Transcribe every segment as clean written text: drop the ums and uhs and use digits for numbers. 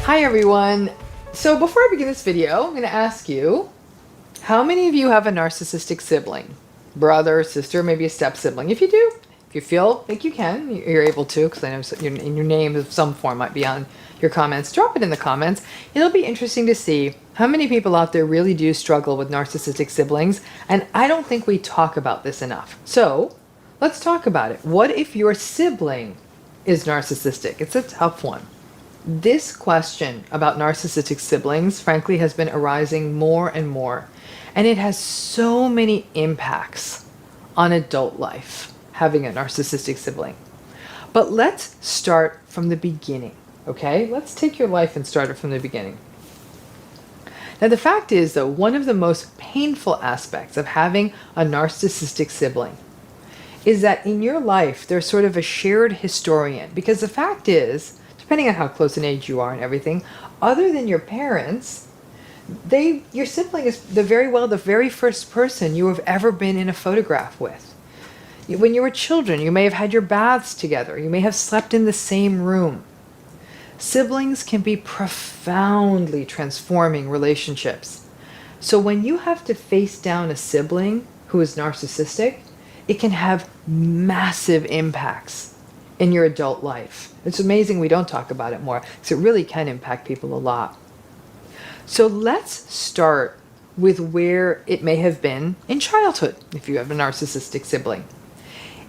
Hi everyone. So before I begin this video, I'm going to ask you, how many of you have a narcissistic sibling? Brother, sister, maybe a step sibling. If you do, if you feel like you can, you're able to, because I know in your name of some form might be on your comments, drop it in the comments. It'll be interesting to see how many people out there really do struggle with narcissistic siblings, and I don't think we talk about this enough. So let's talk about it. What if your sibling is narcissistic? It's a tough one. This question about narcissistic siblings, frankly, has been arising more and more, and it has so many impacts on adult life, having a narcissistic sibling. But let's start from the beginning, okay? Let's take your life and start it from the beginning. Now, the fact is, though, one of the most painful aspects of having a narcissistic sibling is that in your life, there's sort of a shared historian, because the fact is, depending on how close in age you are and everything, other than your parents, your sibling is the very first person you have ever been in a photograph with. When you were children, you may have had your baths together. You may have slept in the same room. Siblings can be profoundly transforming relationships. So when you have to face down a sibling who is narcissistic, it can have massive impacts in your adult life. It's amazing we don't talk about it more, because it really can impact people a lot. So let's start with where it may have been in childhood, if you have a narcissistic sibling.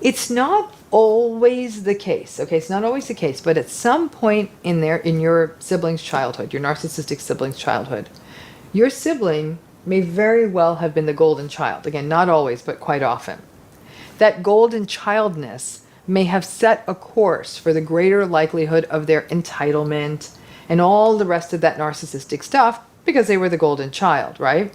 It's not always the case, okay? It's not always the case, but at some point in your sibling's childhood, your narcissistic sibling's childhood, your sibling may very well have been the golden child. Again, not always, but quite often. That golden childness may have set a course for the greater likelihood of their entitlement and all the rest of that narcissistic stuff because they were the golden child, right?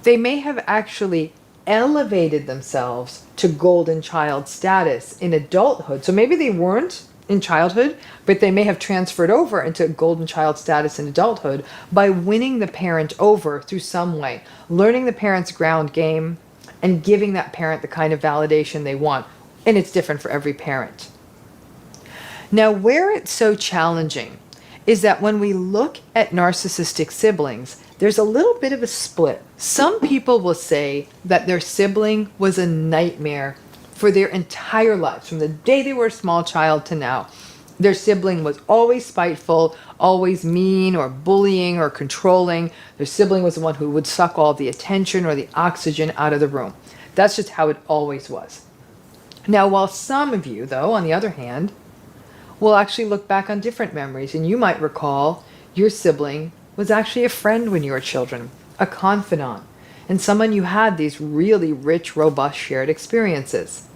They may have actually elevated themselves to golden child status in adulthood. So maybe they weren't in childhood, but they may have transferred over into golden child status in adulthood by winning the parent over through some way, learning the parent's ground game and giving that parent the kind of validation they want. And it's different for every parent. Now, where it's so challenging is that when we look at narcissistic siblings, there's a little bit of a split. Some people will say that their sibling was a nightmare for their entire lives, from the day they were a small child to now. Their sibling was always spiteful, always mean or bullying or controlling. Their sibling was the one who would suck all the attention or the oxygen out of the room. That's just how it always was. Now, while some of you, though, on the other hand, will actually look back on different memories, and you might recall your sibling was actually a friend when you were children, a confidant, and someone you had these really rich, robust shared experiences.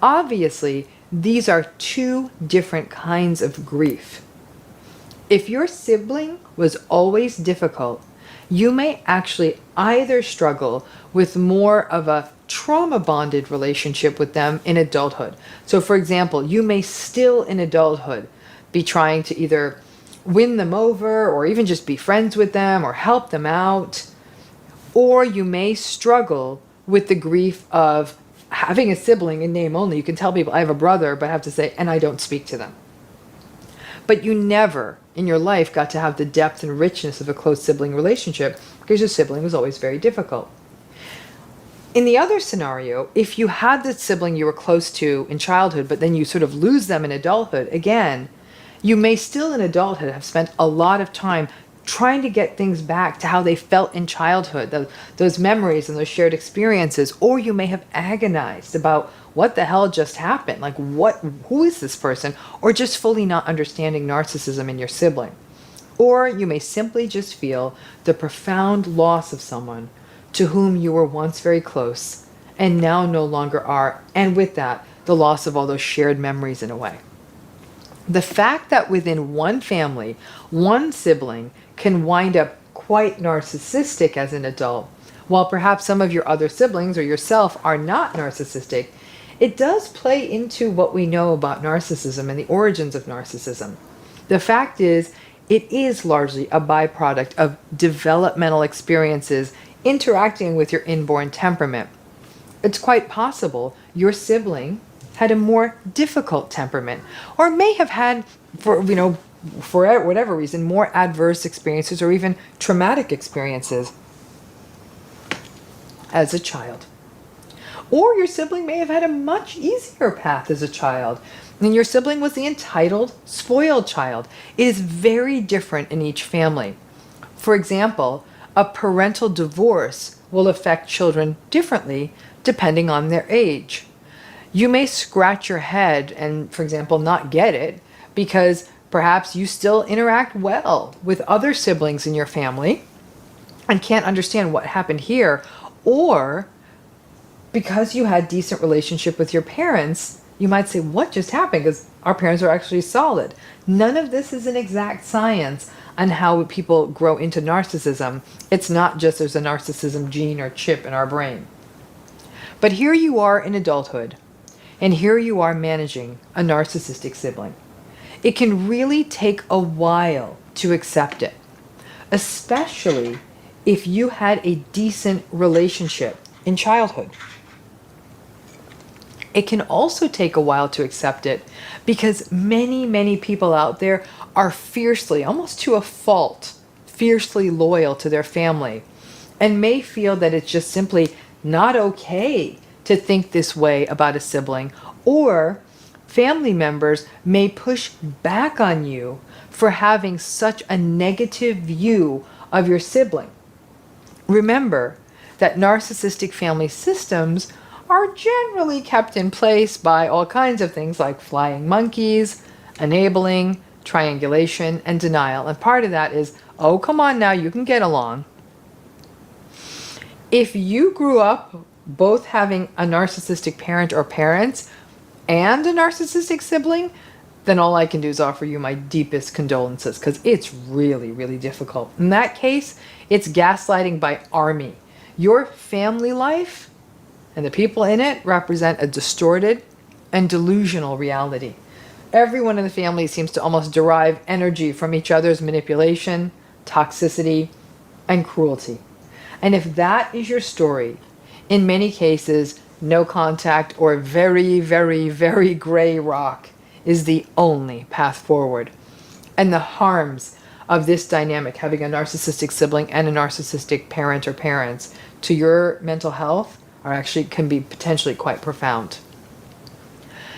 Obviously, these are two different kinds of grief. If your sibling was always difficult, you may actually either struggle with more of a trauma-bonded relationship with them in adulthood. So for example, you may still in adulthood be trying to either win them over or even just be friends with them or help them out. Or you may struggle with the grief of having a sibling in name only. You can tell people, I have a brother, but I have to say, and I don't speak to them. But you never in your life got to have the depth and richness of a close sibling relationship because your sibling was always very difficult. In the other scenario, if you had the sibling you were close to in childhood, but then you sort of lose them in adulthood, again, you may still in adulthood have spent a lot of time trying to get things back to how they felt in childhood, those memories and those shared experiences, or you may have agonized about what the hell just happened, like who is this person, or just fully not understanding narcissism in your sibling. Or you may simply just feel the profound loss of someone to whom you were once very close and now no longer are, and with that, the loss of all those shared memories in a way. The fact that within one family, one sibling can wind up quite narcissistic as an adult, while perhaps some of your other siblings or yourself are not narcissistic, it does play into what we know about narcissism and the origins of narcissism. The fact is, it is largely a byproduct of developmental experiences interacting with your inborn temperament. It's quite possible your sibling had a more difficult temperament, or may have had, for for whatever reason, more adverse experiences or even traumatic experiences as a child. Or your sibling may have had a much easier path as a child, and your sibling was the entitled, spoiled child. It is very different in each family. For example, a parental divorce will affect children differently depending on their age. You may scratch your head and, for example, not get it because perhaps you still interact well with other siblings in your family and can't understand what happened here, or because you had decent relationship with your parents, you might say, what just happened? Because our parents are actually solid. None of this is an exact science on how people grow into narcissism. It's not just there's a narcissism gene or chip in our brain. But here you are in adulthood, and here you are managing a narcissistic sibling. It can really take a while to accept it, especially if you had a decent relationship in childhood. It can also take a while to accept it because many people out there are fiercely, almost to a fault, fiercely loyal to their family and may feel that it's just simply not okay to think this way about a sibling, or family members may push back on you for having such a negative view of your sibling. Remember that narcissistic family systems are generally kept in place by all kinds of things like flying monkeys, enabling, triangulation, and denial. And part of that is, oh, come on now, you can get along. If you grew up both having a narcissistic parent or parents and a narcissistic sibling, then all I can do is offer you my deepest condolences because it's really difficult. In that case, it's gaslighting by army. Your family life and the people in it represent a distorted and delusional reality. Everyone in the family seems to almost derive energy from each other's manipulation, toxicity, and cruelty. And if that is your story, in many cases, no contact or very gray rock is the only path forward. And the harms of this dynamic, having a narcissistic sibling and a narcissistic parent or parents, to your mental health can be potentially quite profound.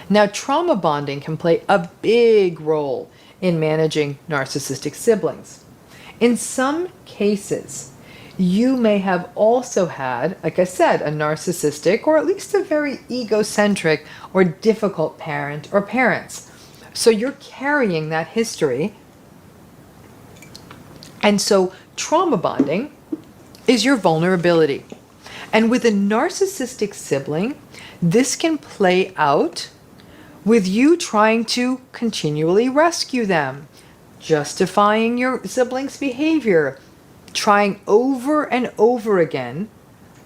Now, trauma bonding can play a big role in managing narcissistic siblings. In some cases, you may have also had, like I said, a narcissistic or at least a very egocentric or difficult parent or parents. So you're carrying that history. And so trauma bonding is your vulnerability. And with a narcissistic sibling, this can play out with you trying to continually rescue them, justifying your sibling's behavior, trying over and over again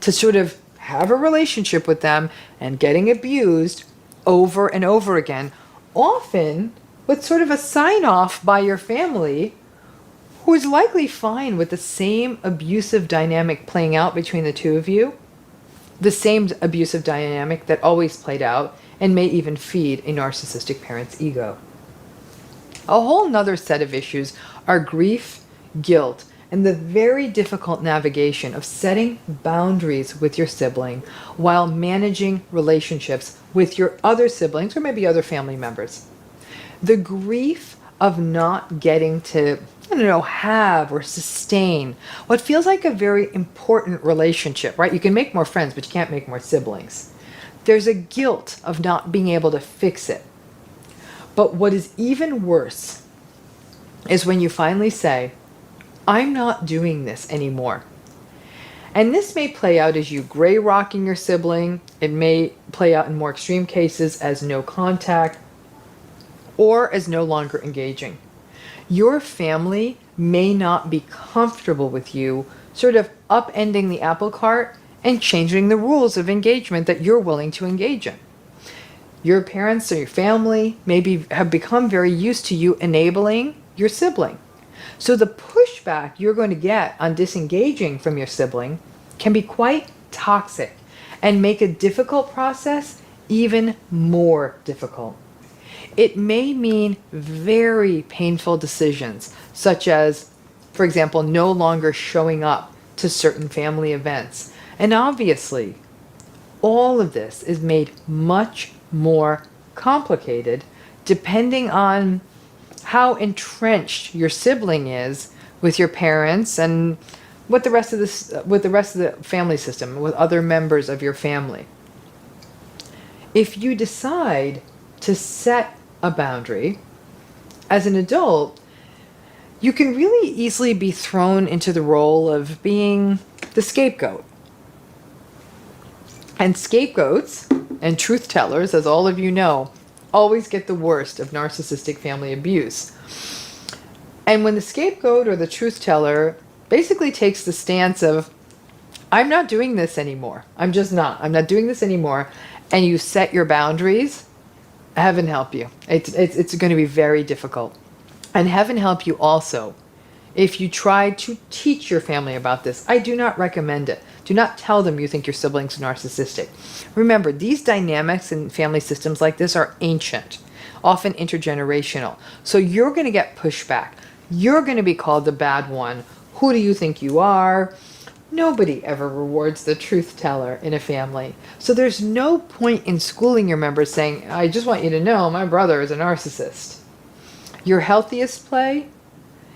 to sort of have a relationship with them and getting abused over and over again, often with sort of a sign-off by your family who is likely fine with the same abusive dynamic playing out between the two of you, the same abusive dynamic that always played out and may even feed a narcissistic parent's ego. A whole nother set of issues are grief, guilt, and the very difficult navigation of setting boundaries with your sibling while managing relationships with your other siblings or maybe other family members. The grief of not getting to, have or sustain what feels like a very important relationship, right? You can make more friends, but you can't make more siblings. There's a guilt of not being able to fix it. But what is even worse is when you finally say, I'm not doing this anymore. And this may play out as you gray rocking your sibling. It may play out in more extreme cases as no contact or as no longer engaging. Your family may not be comfortable with you sort of upending the apple cart and changing the rules of engagement that you're willing to engage in. Your parents or your family maybe have become very used to you enabling your sibling. So the pushback you're going to get on disengaging from your sibling can be quite toxic and make a difficult process even more difficult. It may mean very painful decisions, such as, for example, no longer showing up to certain family events. And obviously, all of this is made much more complicated depending on how entrenched your sibling is with your parents and with the rest of the family system, with other members of your family. If you decide to set a boundary as an adult, you can really easily be thrown into the role of being the scapegoat. And scapegoats and truth tellers, as all of you know, always get the worst of narcissistic family abuse. And when the scapegoat or the truth teller basically takes the stance of, I'm not doing this anymore. I'm just not. I'm not doing this anymore. And you set your boundaries, heaven help you. It's going to be very difficult. And heaven help you also if you try to teach your family about this. I do not recommend it. Do not tell them you think your siblings are narcissistic. Remember, these dynamics in family systems like this are ancient, often intergenerational. So you're going to get pushback. You're going to be called the bad one. Who do you think you are? Nobody ever rewards the truth teller in a family. So there's no point in schooling your members saying, I just want you to know my brother is a narcissist. Your healthiest play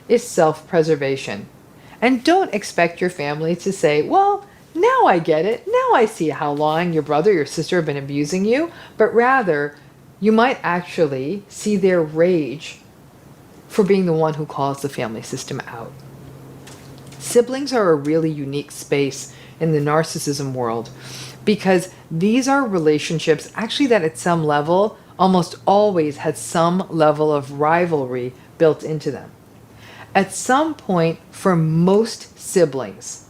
is self-preservation. And don't expect your family to say, well, now I get it. Now I see how long your brother, your sister have been abusing you. But rather, you might actually see their rage for being the one who calls the family system out. Siblings are a really unique space in the narcissism world because these are relationships actually that at some level almost always had some level of rivalry built into them. At some point, for most siblings,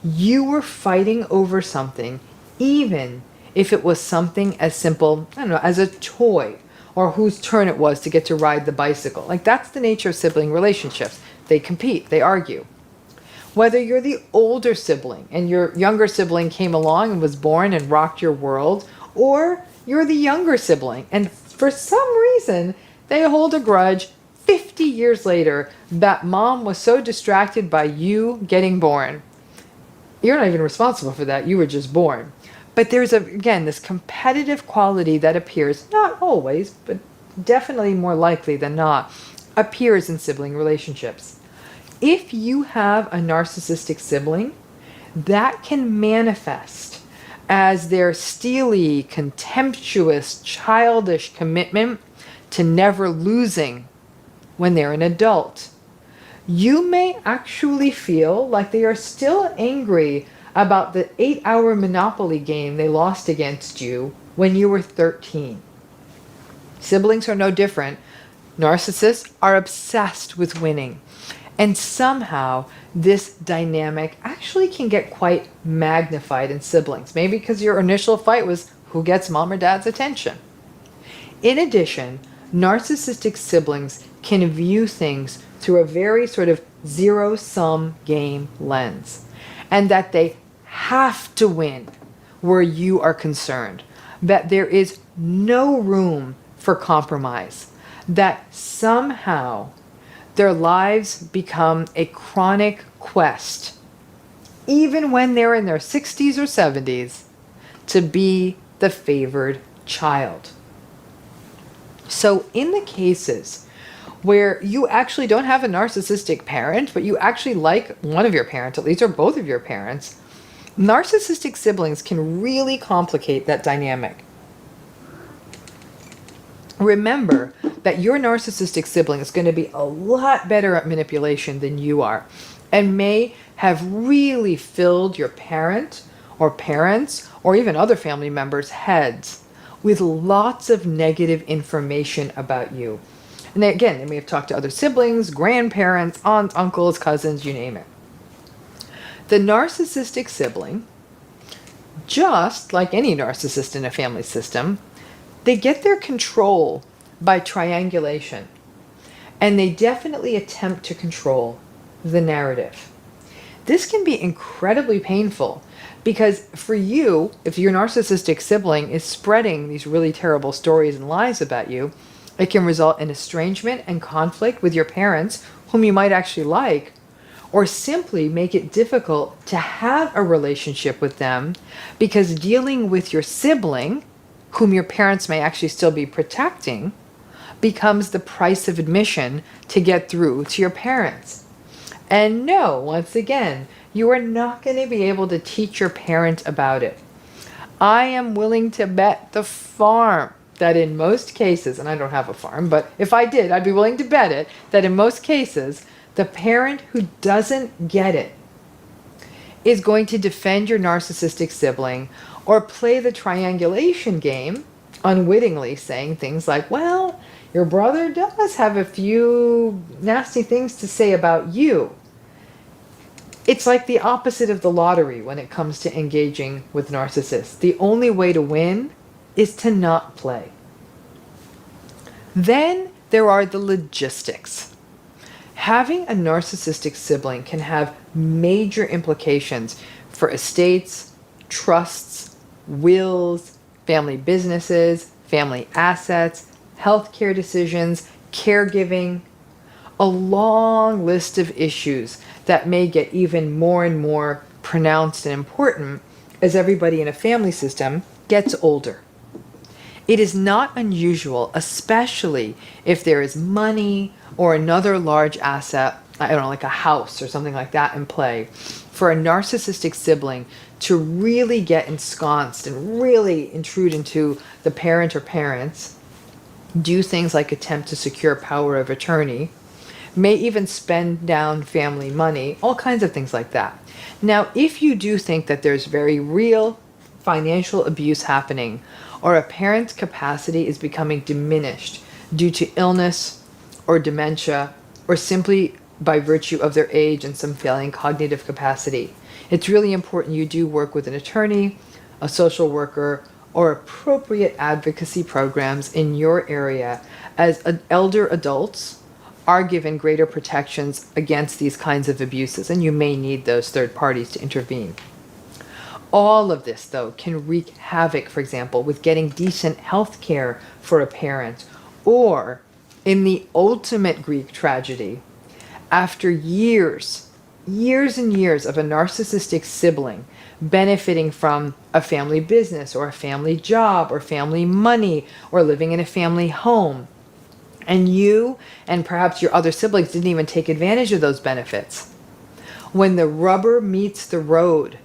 you were fighting over something, even if it was something as simple, I don't know, as a toy, or whose turn it was to get to ride the bicycle. Like, that's the nature of sibling relationships. They compete, they argue. Whether you're the older sibling and your younger sibling came along and was born and rocked your world, or you're the younger sibling and for some reason they hold a grudge 50 years later that mom was so distracted by you getting born. You're not even responsible for that. You were just born. But there's, again, this competitive quality that appears, not always, but definitely more likely than not, appears in sibling relationships. If you have a narcissistic sibling, that can manifest as their steely, contemptuous, childish commitment to never losing when they're an adult. You may actually feel like they are still angry about the 8-hour Monopoly game they lost against you when you were 13. Siblings are no different. Narcissists are obsessed with winning. And somehow this dynamic actually can get quite magnified in siblings. Maybe because your initial fight was who gets mom or dad's attention. In addition, narcissistic siblings can view things through a very sort of zero-sum game lens. And that they have to win where you are concerned. That there is no room for compromise. That somehow their lives become a chronic quest, even when they're in their 60s or 70s, to be the favored child. So in the cases where you actually don't have a narcissistic parent, but you actually like one of your parents, at least, or both of your parents, narcissistic siblings can really complicate that dynamic. Remember that your narcissistic sibling is going to be a lot better at manipulation than you are, and may have really filled your parent or parents or even other family members' heads with lots of negative information about you. And again, they may have talked to other siblings, grandparents, aunts, uncles, cousins, you name it. The narcissistic sibling, just like any narcissist in a family system, they get their control by triangulation. And they definitely attempt to control the narrative. This can be incredibly painful because for you, if your narcissistic sibling is spreading these really terrible stories and lies about you, It can result in estrangement and conflict with your parents, whom you might actually like, or simply make it difficult to have a relationship with them because dealing with your sibling, whom your parents may actually still be protecting, becomes the price of admission to get through to your parents. And no, once again, you are not going to be able to teach your parent about it. I am willing to bet the farm that in most cases, and I don't have a farm, but if I did, I'd be willing to bet it, that in most cases, the parent who doesn't get it is going to defend your narcissistic sibling or play the triangulation game unwittingly, saying things like, well, your brother does have a few nasty things to say about you. It's like the opposite of the lottery when it comes to engaging with narcissists. The only way to win is to not play. Then there are the logistics. Having a narcissistic sibling can have major implications for estates, trusts, wills, family businesses, family assets, healthcare decisions, caregiving, a long list of issues that may get even more and more pronounced and important as everybody in a family system gets older. It is not unusual, especially if there is money or another large asset, I don't know, like a house or something like that in play, for a narcissistic sibling to really get ensconced and really intrude into the parent or parents, do things like attempt to secure power of attorney, may even spend down family money, all kinds of things like that. Now, if you do think that there's very real financial abuse happening, or a parent's capacity is becoming diminished due to illness or dementia, or simply by virtue of their age and some failing cognitive capacity, it's really important you do work with an attorney, a social worker, or appropriate advocacy programs in your area, as elder adults are given greater protections against these kinds of abuses, and you may need those third parties to intervene. All of this, though, can wreak havoc, for example, with getting decent health care for a parent, or in the ultimate Greek tragedy, after years and years of a narcissistic sibling benefiting from a family business or a family job or family money or living in a family home, and you and perhaps your other siblings didn't even take advantage of those benefits. When the rubber meets the road,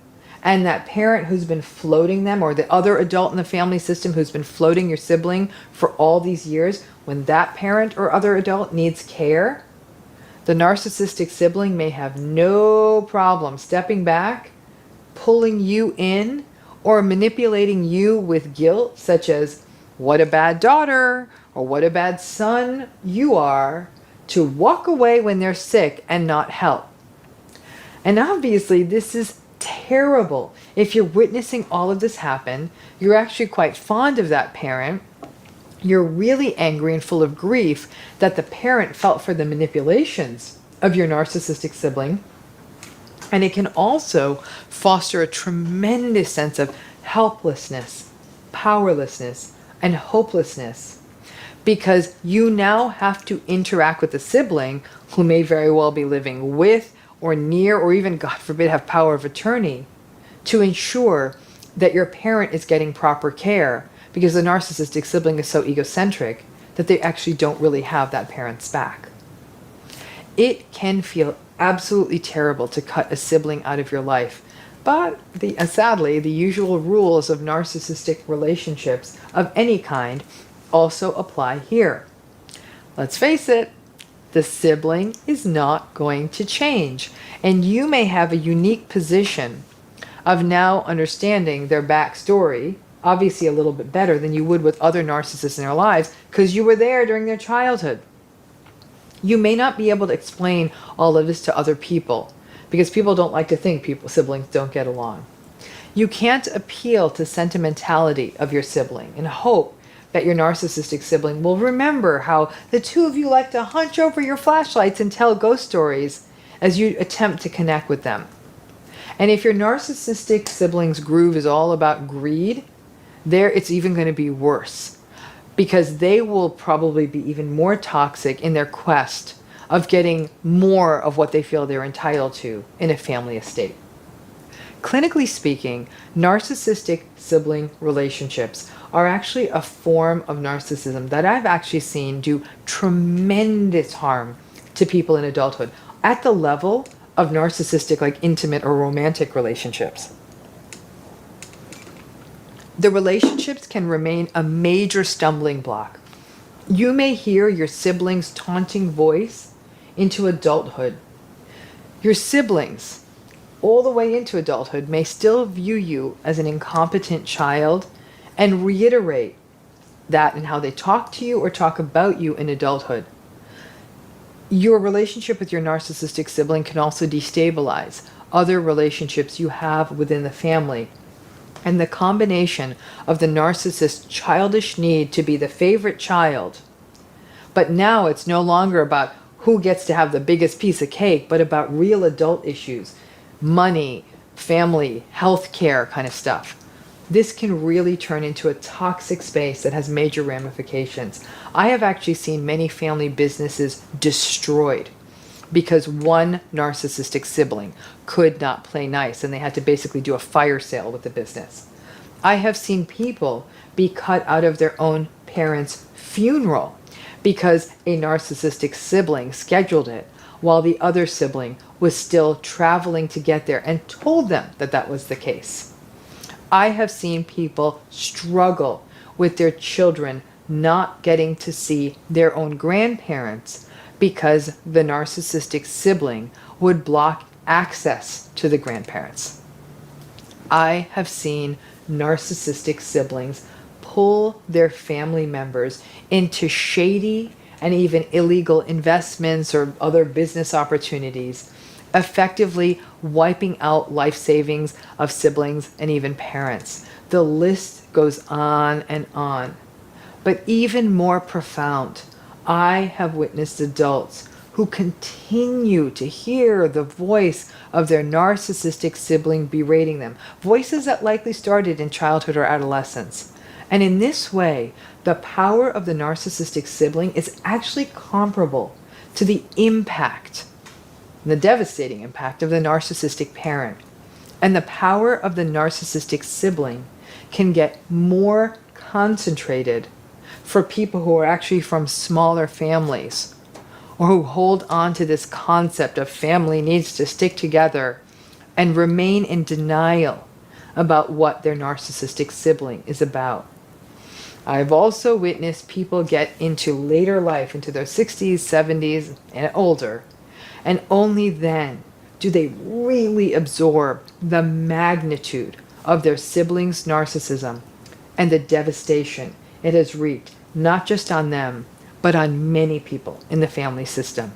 and that parent who's been floating them, or the other adult in the family system who's been floating your sibling for all these years, when that parent or other adult needs care, the narcissistic sibling may have no problem stepping back, pulling you in, or manipulating you with guilt, such as, what a bad daughter, or what a bad son you are, to walk away when they're sick and not help. And obviously, this is terrible. If you're witnessing all of this happen, you're actually quite fond of that parent, you're really angry and full of grief that the parent felt for the manipulations of your narcissistic sibling, and it can also foster a tremendous sense of helplessness, powerlessness, and hopelessness, because you now have to interact with a sibling who may very well be living with or near, or even, God forbid, have power of attorney to ensure that your parent is getting proper care, because the narcissistic sibling is so egocentric that they actually don't really have that parent's back. It can feel absolutely terrible to cut a sibling out of your life, but sadly, the usual rules of narcissistic relationships of any kind also apply here. Let's face it, the sibling is not going to change, and you may have a unique position of now understanding their backstory, obviously a little bit better than you would with other narcissists in their lives, because you were there during their childhood. You may not be able to explain all of this to other people, because people don't like to think siblings don't get along. You can't appeal to sentimentality of your sibling and hope that your narcissistic sibling will remember how the two of you like to hunch over your flashlights and tell ghost stories as you attempt to connect with them. And if your narcissistic sibling's groove is all about greed, there it's even going to be worse. because they will probably be even more toxic in their quest of getting more of what they feel they're entitled to in a family estate. Clinically speaking, narcissistic sibling relationships are actually a form of narcissism that I've actually seen do tremendous harm to people in adulthood at the level of narcissistic, like intimate or romantic relationships. The relationships can remain a major stumbling block. You may hear your sibling's taunting voice into adulthood. Your siblings, all the way into adulthood, may still view you as an incompetent child and reiterate that in how they talk to you or talk about you in adulthood. Your relationship with your narcissistic sibling can also destabilize other relationships you have within the family. And the combination of the narcissist's childish need to be the favorite child, but now it's no longer about who gets to have the biggest piece of cake, but about real adult issues, money, family, healthcare kind of stuff. This can really turn into a toxic space that has major ramifications. I have actually seen many family businesses destroyed because one narcissistic sibling could not play nice and they had to basically do a fire sale with the business. I have seen people be cut out of their own parents' funeral because a narcissistic sibling scheduled it while the other sibling was still traveling to get there and told them that that was the case. I have seen people struggle with their children not getting to see their own grandparents because the narcissistic sibling would block access to the grandparents. I have seen narcissistic siblings pull their family members into shady and even illegal investments or other business opportunities, effectively wiping out life savings of siblings and even parents. The list goes on and on. But even more profound, I have witnessed adults who continue to hear the voice of their narcissistic sibling berating them, voices that likely started in childhood or adolescence. And in this way, the power of the narcissistic sibling is actually comparable to the impact, the devastating impact of the narcissistic parent. And the power of the narcissistic sibling can get more concentrated for people who are actually from smaller families or who hold on to this concept of family needs to stick together and remain in denial about what their narcissistic sibling is about. I've also witnessed people get into later life, into their 60s, 70s, and older, and only then do they really absorb the magnitude of their siblings' narcissism and the devastation it has wreaked, not just on them, but on many people in the family system.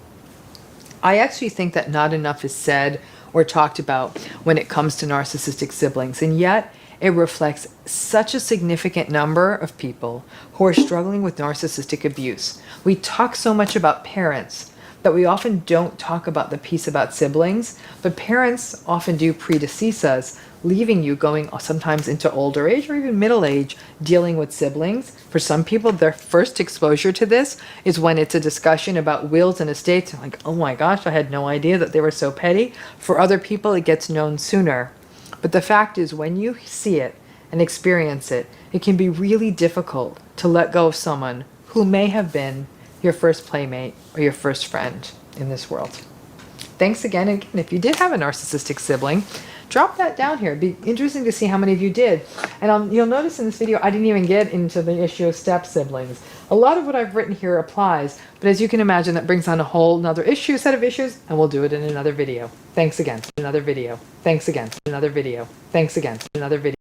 I actually think that not enough is said or talked about when it comes to narcissistic siblings, and yet it reflects such a significant number of people who are struggling with narcissistic abuse. We talk so much about parents that we often don't talk about the piece about siblings, but parents often do predecease us, leaving you going sometimes into older age or even middle age dealing with siblings. For some people, their first exposure to this is when it's a discussion about wills and estates. Like, oh my gosh, I had no idea that they were so petty. For other people, it gets known sooner. But the fact is, when you see it and experience it, it can be really difficult to let go of someone who may have been your first playmate or your first friend in this world. Thanks again. And again, if you did have a narcissistic sibling, drop that down here. It'd be interesting to see how many of you did. And you'll notice in this video, I didn't even get into the issue of step siblings. A lot of what I've written here applies, but as you can imagine, that brings on a whole another set of issues, and we'll do it in another video. Thanks again. Another video. Thanks again. Another video. Thanks again. Another video.